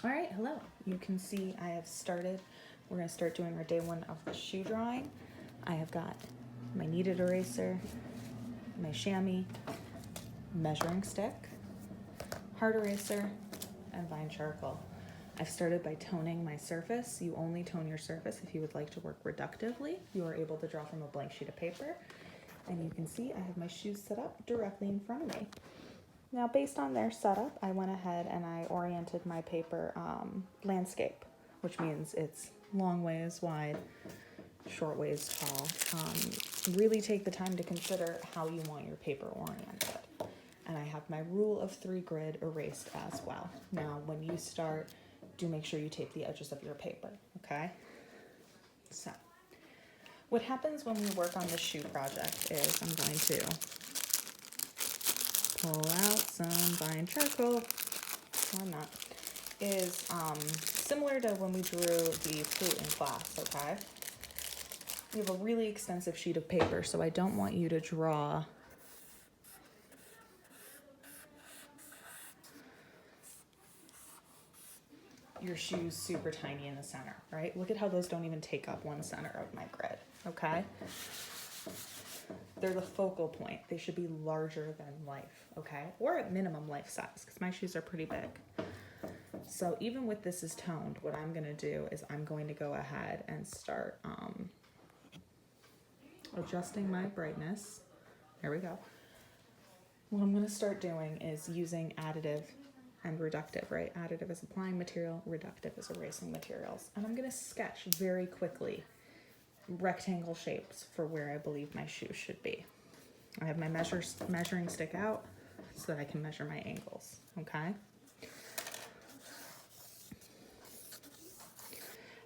All right, hello. You can see I have started. We're going to start doing our day one of the shoe drawing. I have got my kneaded eraser, my chamois, measuring stick, hard eraser, and vine charcoal. I've started by toning my surface. You only tone your surface if you would like to work reductively. You are able to draw from a blank sheet of paper. And you can see I have my shoes set up directly in front of me. Now, based on their setup, I went ahead and I oriented my paper landscape, which means it's long ways wide, short ways tall. Really take the time to consider how you want your paper oriented. And I have my rule of 3 grid erased as well. Now, when you start, do make sure you tape the edges of your paper, okay? So, what happens when we work on the shoe project is I'm going to pull out some vine charcoal, or not, is similar to when we drew the fruit in class, okay? We have a really extensive sheet of paper, so I don't want you to draw your shoes super tiny in the center, right? Look at how those don't even take up 1 center of my grid, okay? They're the focal point. They should be larger than life, okay? Or at minimum life size, because my shoes are pretty big. So even with this is toned, what I'm gonna do is I'm going to go ahead and start adjusting my brightness. There we go. What I'm gonna start doing is using additive and reductive, right? Additive is applying material, reductive is erasing materials. And I'm gonna sketch very quickly rectangle shapes for where I believe my shoes should be. I have my measuring stick out so that I can measure my angles, okay?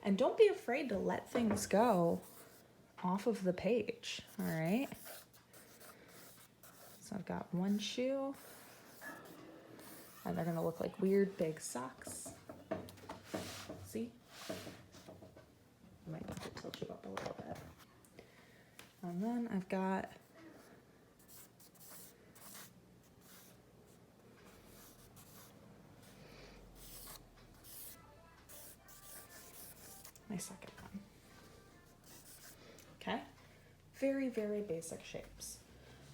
And don't be afraid to let things go off of the page, all right? So I've got one shoe, and they're gonna look like weird big socks. See? I might have to tilt you up a little bit. And then I've got my second one. Okay? Very, very basic shapes.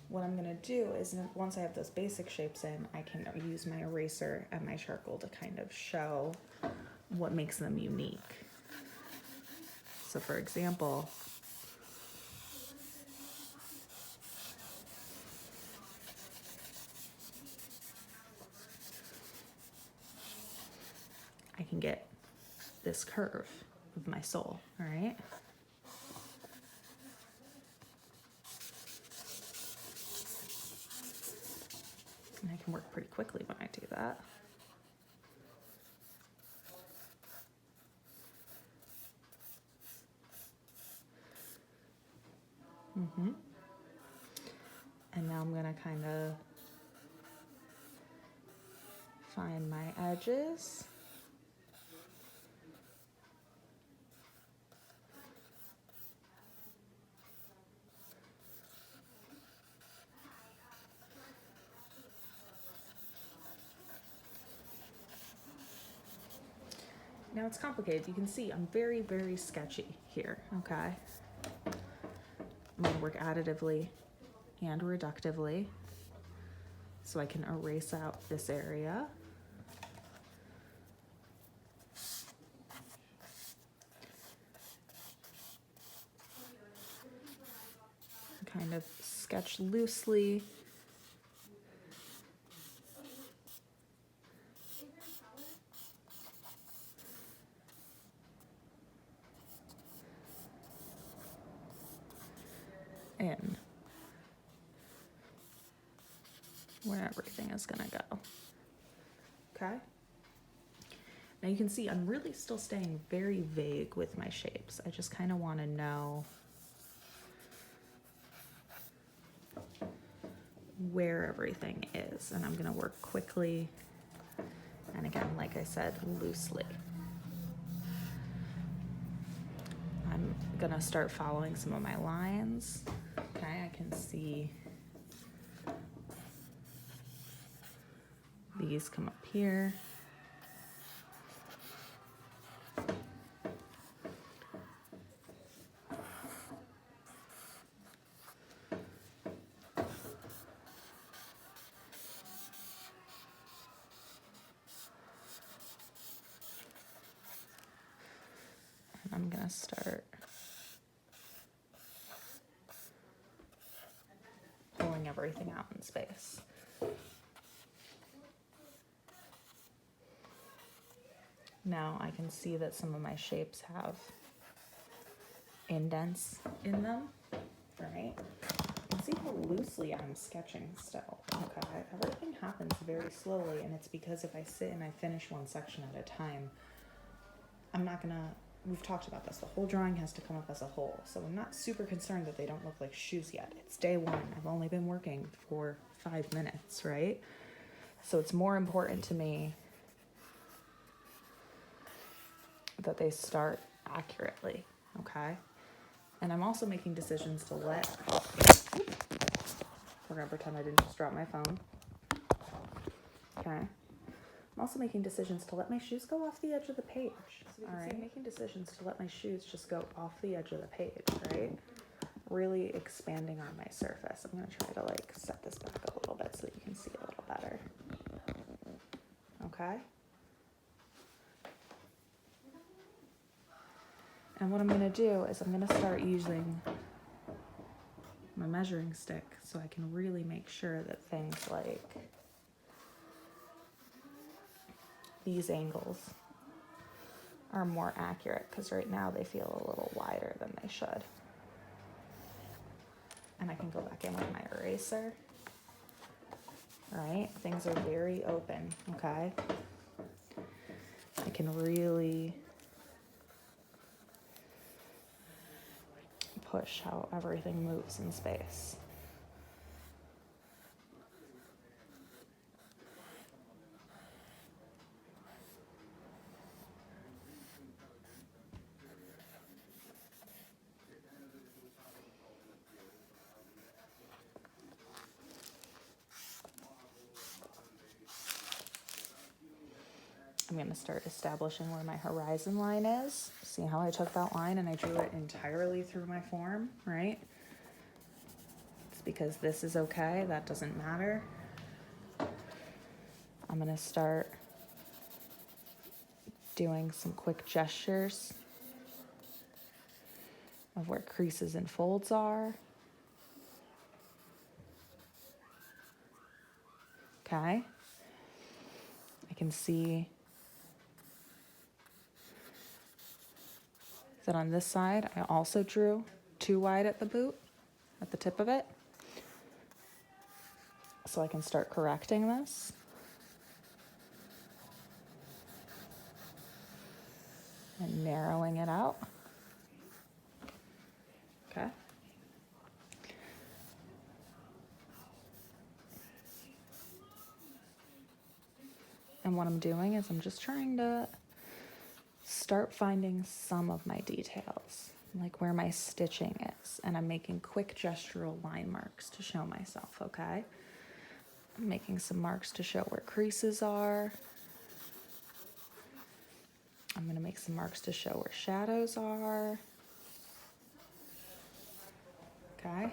What I'm gonna do is once I have those basic shapes in, I can use my eraser and my charcoal to kind of show what makes them unique. So for example, I can get this curve of my sole, all right? And I can work pretty quickly when I do that. And now I'm gonna kind of find my edges. Now it's complicated. You can see I'm very, very sketchy here, okay? I'm gonna work additively and reductively so I can erase out this area. Kind of sketch loosely. In where everything is gonna go. Okay? Now you can see I'm really still staying very vague with my shapes. I just kind of want to know where everything is, and I'm gonna work quickly and again, like I said, loosely. I'm gonna start following some of my lines. Okay, I can see these come up here. I'm gonna start pulling everything out in space. Now I can see that some of my shapes have indents in them, right? You can see how loosely I'm sketching still, okay? Everything happens very slowly, and it's because if I sit and I finish one section at a time, I'm not gonna, we've talked about this, the whole drawing has to come up as a whole, so I'm not super concerned that they don't look like shoes yet. It's day one, I've only been working for 5 minutes, right? So it's more important to me that they start accurately, okay? And I'm also making decisions to let, we're gonna pretend I didn't just drop my phone, okay? I'm also making decisions to let my shoes go off the edge of the page, all right? Making decisions to let my shoes just go off the edge of the page, right? Really expanding on my surface. I'm gonna try to like set this back a little bit so that you can see a little better, okay? And what I'm gonna do is I'm gonna start using my measuring stick so I can really make sure that things like these angles are more accurate, because right now they feel a little wider than they should. And I can go back in with my eraser, right? Things are very open, okay? I can really push how everything moves in space. I'm going to start establishing where my horizon line is. See how I took that line and I drew it entirely through my form, right? It's because this is okay, that doesn't matter. I'm going to start doing some quick gestures of where creases and folds are. Okay? I can see that on this side, I also drew too wide at the boot, at the tip of it. So I can start correcting this. And narrowing it out. Okay. And what I'm doing is I'm just trying to start finding some of my details, like where my stitching is, and I'm making quick gestural line marks to show myself, okay? I'm making some marks to show where creases are. I'm gonna make some marks to show where shadows are. Okay?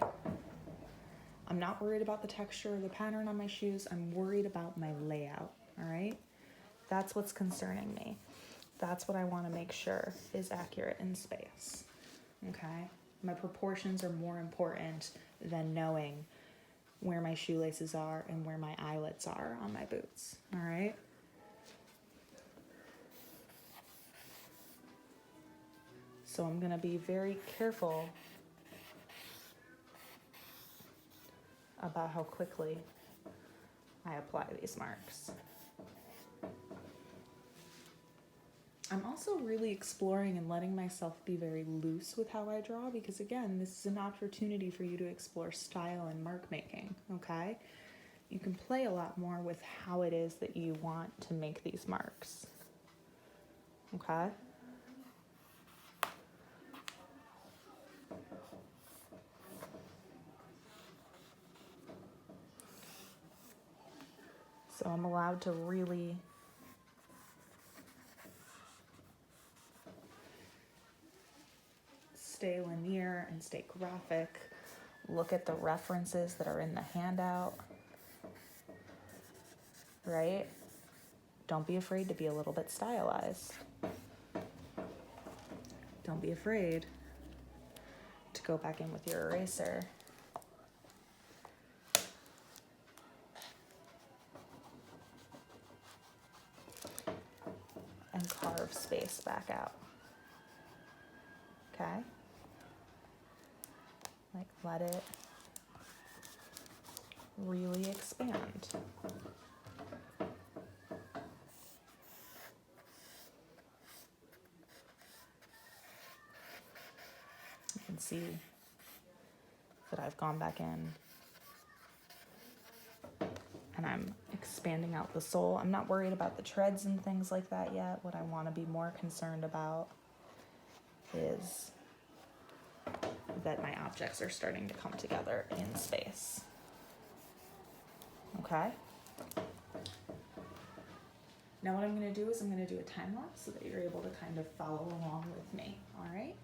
I'm not worried about the texture or the pattern on my shoes. I'm worried about my layout, all right? That's what's concerning me. That's what I want to make sure is accurate in space, okay? My proportions are more important than knowing where my shoelaces are and where my eyelets are on my boots, all right? So I'm going to be very careful about how quickly I apply these marks. I'm also really exploring and letting myself be very loose with how I draw, because again, this is an opportunity for you to explore style and mark making, okay? You can play a lot more with how it is that you want to make these marks, okay? So I'm allowed to really stay linear and stay graphic. Look at the references that are in the handout, right? Don't be afraid to be a little bit stylized. Don't be afraid to go back in with your eraser and carve space back out. Okay? Like, let it really expand. You can see that I've gone back in and I'm expanding out the sole. I'm not worried about the treads and things like that yet. What I want to be more concerned about is that my objects are starting to come together in space. Okay? Now what I'm going to do is I'm going to do a time lapse so that you're able to kind of follow along with me. All right?